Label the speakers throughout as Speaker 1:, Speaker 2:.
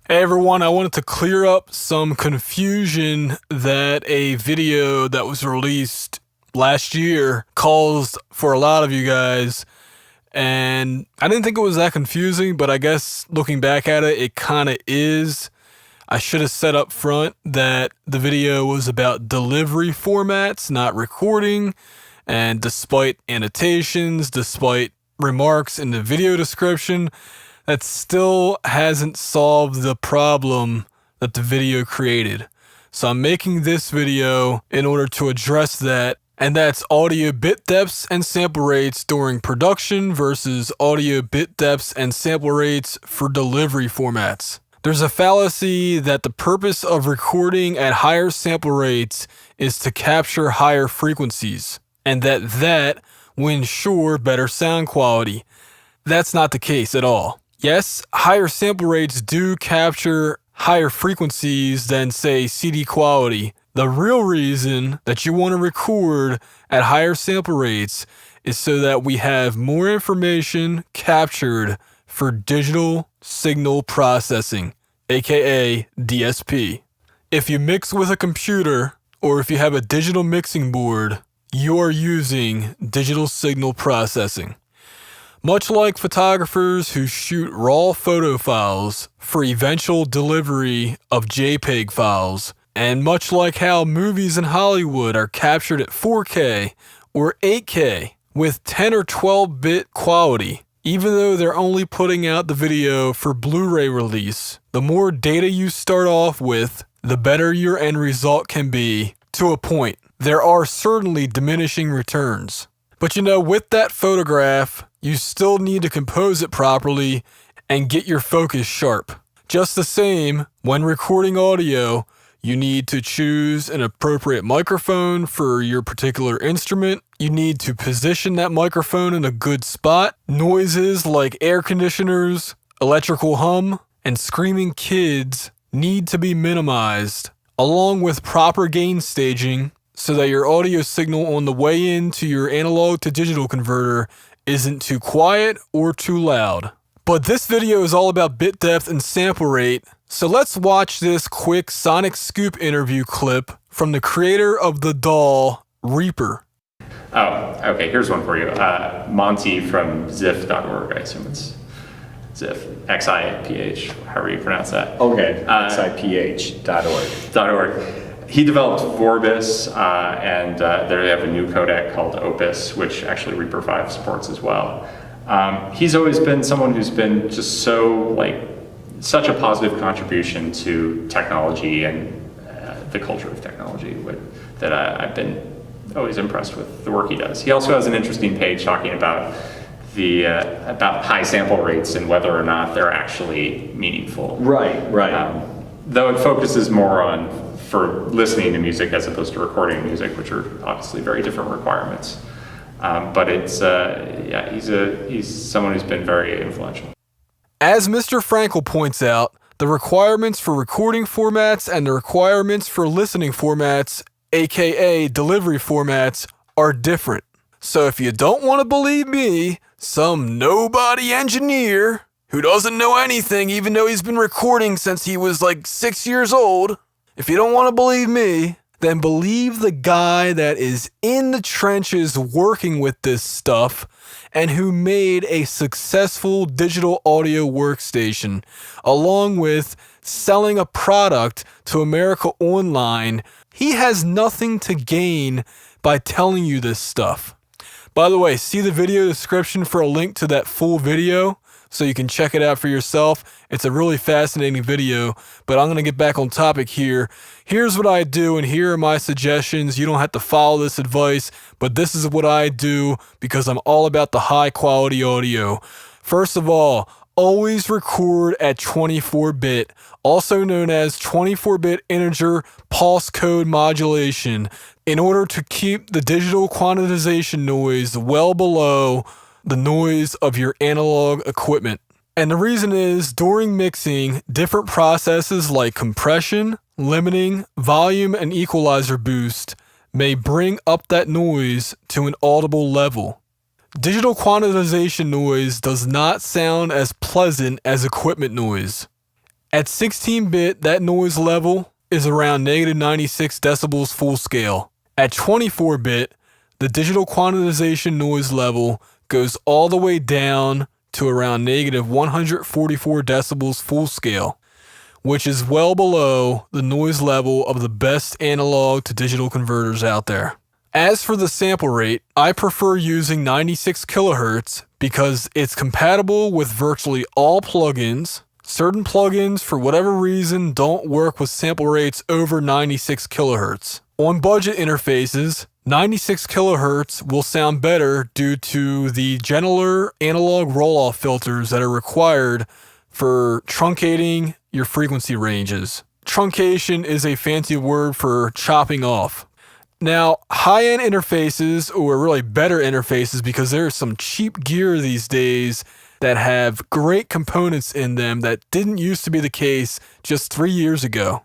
Speaker 1: Hey everyone, I wanted to clear up some confusion that a video that was released last year caused for a lot of you guys. And I didn't think it was that confusing, but I guess looking back at it, it kind of is. I should have said up front that the video was about delivery formats, not recording. And despite annotations, despite remarks in the video description, that still hasn't solved the problem that the video created. So I'm making this video in order to address that, and that's audio bit depths and sample rates during production versus audio bit depths and sample rates for delivery formats. There's a fallacy that the purpose of recording at higher sample rates is to capture higher frequencies, and that will ensure better sound quality. That's not the case at all. Yes, higher sample rates do capture higher frequencies than, say, CD quality. The real reason that you want to record at higher sample rates is so that we have more information captured for digital signal processing, aka DSP. If you mix with a computer, or if you have a digital mixing board, you are using digital signal processing. Much like photographers who shoot raw photo files for eventual delivery of JPEG files, and much like how movies in Hollywood are captured at 4K or 8K with 10 or 12-bit quality, even though they're only putting out the video for Blu-ray release, the more data you start off with, the better your end result can be, to a point. There are certainly diminishing returns. But with that photograph, you still need to compose it properly and get your focus sharp. Just the same, when recording audio, you need to choose an appropriate microphone for your particular instrument. You need to position that microphone in a good spot. Noises like air conditioners, electrical hum, and screaming kids need to be minimized, along with proper gain staging so that your audio signal on the way into your analog to digital converter isn't too quiet or too loud. But this video is all about bit depth and sample rate, so let's watch this quick Sonic Scoop interview clip from the creator of the doll, Reaper.
Speaker 2: Oh, okay, here's one for you. Monty from Ziph.org, I assume it's Ziph, X-I-P-H, however you pronounce that.
Speaker 3: Okay, xiph.org.
Speaker 2: He developed Vorbis, and they have a new codec called Opus, which actually Reaper 5 supports as well. He's always been someone who's been just such a positive contribution to technology and the culture of technology that I've been always impressed with the work he does. He also has an interesting page talking about about high sample rates and whether or not they're actually meaningful.
Speaker 3: Right.
Speaker 2: Though it focuses more on for listening to music as opposed to recording music, which are obviously very different requirements. But it's he's someone who's been very influential.
Speaker 1: As Mr. Frankel points out, the requirements for recording formats and the requirements for listening formats, aka delivery formats, are different. So if you don't want to believe me, some nobody engineer who doesn't know anything even though he's been recording since he was 6 years old, if you don't want to believe me, then believe the guy that is in the trenches working with this stuff and who made a successful digital audio workstation, along with selling a product to America Online. He has nothing to gain by telling you this stuff. By the way, see the video description for a link to that full video so you can check it out for yourself. It's a really fascinating video, but I'm going to get back on topic here. Here's what I do, and here are my suggestions. You don't have to follow this advice, but this is what I do because I'm all about the high quality audio. First of all, always record at 24-bit, also known as 24-bit integer pulse code modulation, in order to keep the digital quantization noise well below the noise of your analog equipment. And the reason is, during mixing, different processes like compression, limiting, volume, and equalizer boost may bring up that noise to an audible level. Digital quantization noise does not sound as pleasant as equipment noise. At 16-bit, that noise level is around negative 96 decibels full scale. At 24-bit, the digital quantization noise level goes all the way down to around negative 144 decibels full scale, which is well below the noise level of the best analog to digital converters out there. As for the sample rate, I prefer using 96 kilohertz because it's compatible with virtually all plugins. Certain plugins, for whatever reason, don't work with sample rates over 96 kilohertz. On budget interfaces, 96 kilohertz will sound better due to the gentler analog roll-off filters that are required for truncating your frequency ranges. Truncation is a fancy word for chopping off. Now, high-end interfaces, or really better interfaces, because there's some cheap gear these days that have great components in them that didn't used to be the case just 3 years ago.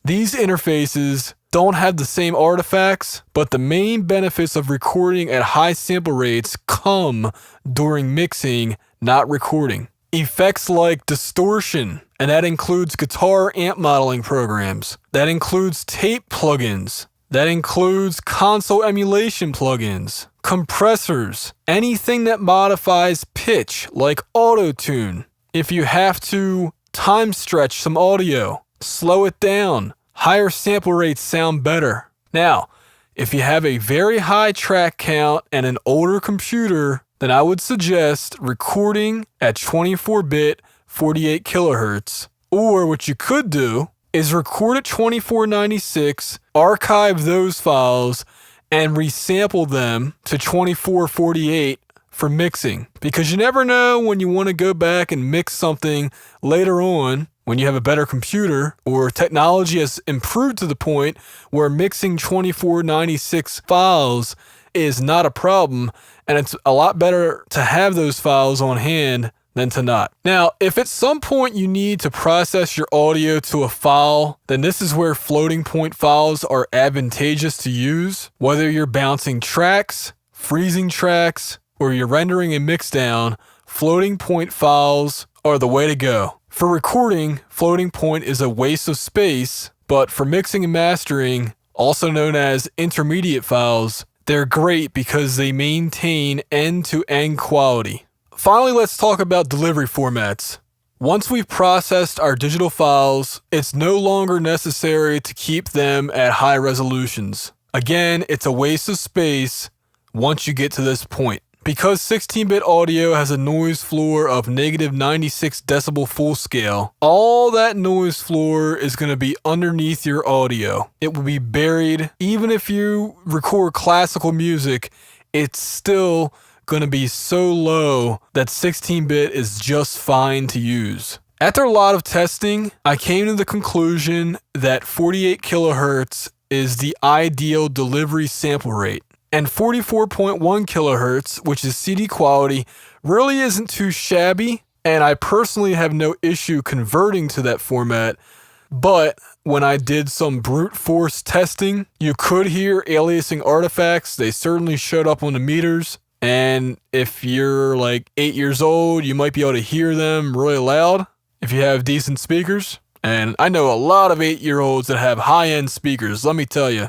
Speaker 1: These interfaces don't have the same artifacts, but the main benefits of recording at high sample rates come during mixing, not recording. Effects like distortion, and that includes guitar amp modeling programs. That includes tape plugins. That includes console emulation plugins, compressors, anything that modifies pitch like auto-tune. If you have to time stretch some audio, slow it down, higher sample rates sound better. Now, if you have a very high track count and an older computer, then I would suggest recording at 24-bit 48 kilohertz. Or what you could do is record at 2496, archive those files, and resample them to 2448 for mixing. Because you never know when you want to go back and mix something later on when you have a better computer or technology has improved to the point where mixing 2496 files is not a problem, and it's a lot better to have those files on hand than to not. Now, if at some point you need to process your audio to a file, then this is where floating point files are advantageous to use. Whether you're bouncing tracks, freezing tracks, or you're rendering a mix down, floating point files are the way to go. For recording, floating point is a waste of space, but for mixing and mastering, also known as intermediate files, they're great because they maintain end-to-end quality. Finally, let's talk about delivery formats. Once we've processed our digital files, it's no longer necessary to keep them at high resolutions. Again, it's a waste of space once you get to this point. Because 16-bit audio has a noise floor of negative 96 decibel full scale, all that noise floor is going to be underneath your audio. It will be buried. Even if you record classical music, it's still going to be so low that 16-bit is just fine to use. After a lot of testing, I came to the conclusion that 48 kilohertz is the ideal delivery sample rate. And 44.1 kilohertz, which is CD quality, really isn't too shabby, and I personally have no issue converting to that format. But when I did some brute force testing, you could hear aliasing artifacts. They certainly showed up on the meters. And if you're like 8 years old, you might be able to hear them really loud if you have decent speakers. And I know a lot of 8-year-olds that have high-end speakers, let me tell you.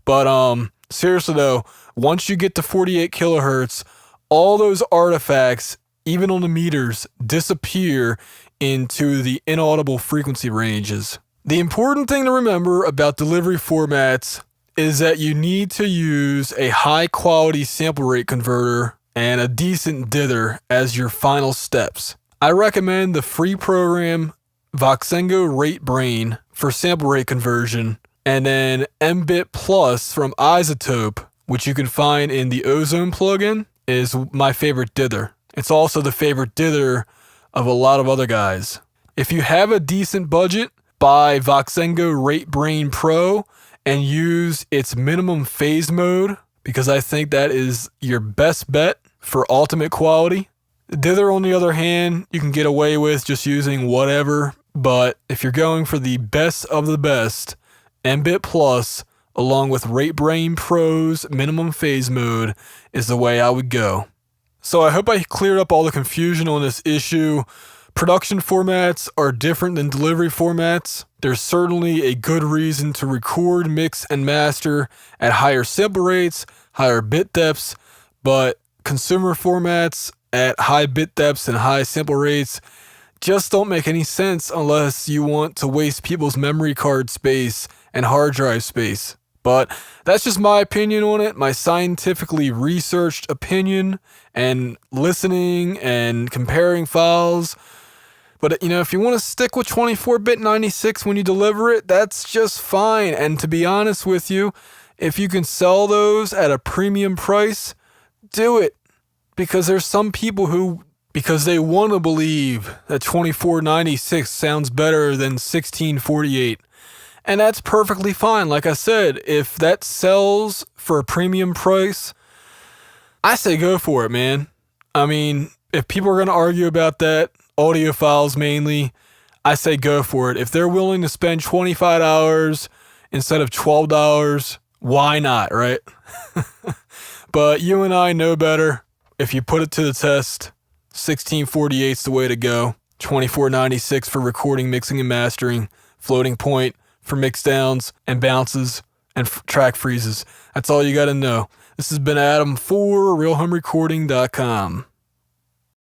Speaker 1: But seriously though, once you get to 48 kilohertz, all those artifacts, even on the meters, disappear into the inaudible frequency ranges. The important thing to remember about delivery formats is that you need to use a high quality sample rate converter and a decent dither as your final steps. I recommend the free program Voxengo Rate Brain for sample rate conversion, and then MBit Plus from iZotope, which you can find in the Ozone plugin, is my favorite dither. It's also the favorite dither of a lot of other guys. If you have a decent budget, buy Voxengo Rate Brain Pro and use its minimum phase mode, because I think that is your best bet for ultimate quality. Dither, on the other hand, you can get away with just using whatever, but if you're going for the best of the best, MBit Plus, along with Rate Brain Pro's minimum phase mode, is the way I would go. So I hope I cleared up all the confusion on this issue, production formats are different than delivery formats. There's certainly a good reason to record, mix, and master at higher sample rates, higher bit depths, but consumer formats at high bit depths and high sample rates just don't make any sense unless you want to waste people's memory card space and hard drive space. But that's just my opinion on it, my scientifically researched opinion, and listening and comparing files. But if you want to stick with 24-bit 96 when you deliver it, that's just fine. And to be honest with you, if you can sell those at a premium price, do it. Because there's some people who, because they want to believe that 2496 sounds better than 1648. And that's perfectly fine. Like I said, if that sells for a premium price, I say go for it, man. I mean, if people are going to argue about that, audiophiles mainly, I say go for it. If they're willing to spend $25 instead of $12, why not, right? But you and I know better. If you put it to the test, 1648's the way to go. 2496 for recording, mixing, and mastering. Floating point for mix downs and bounces and track freezes. That's all you got to know. This has been Adam for RealHomeRecording.com.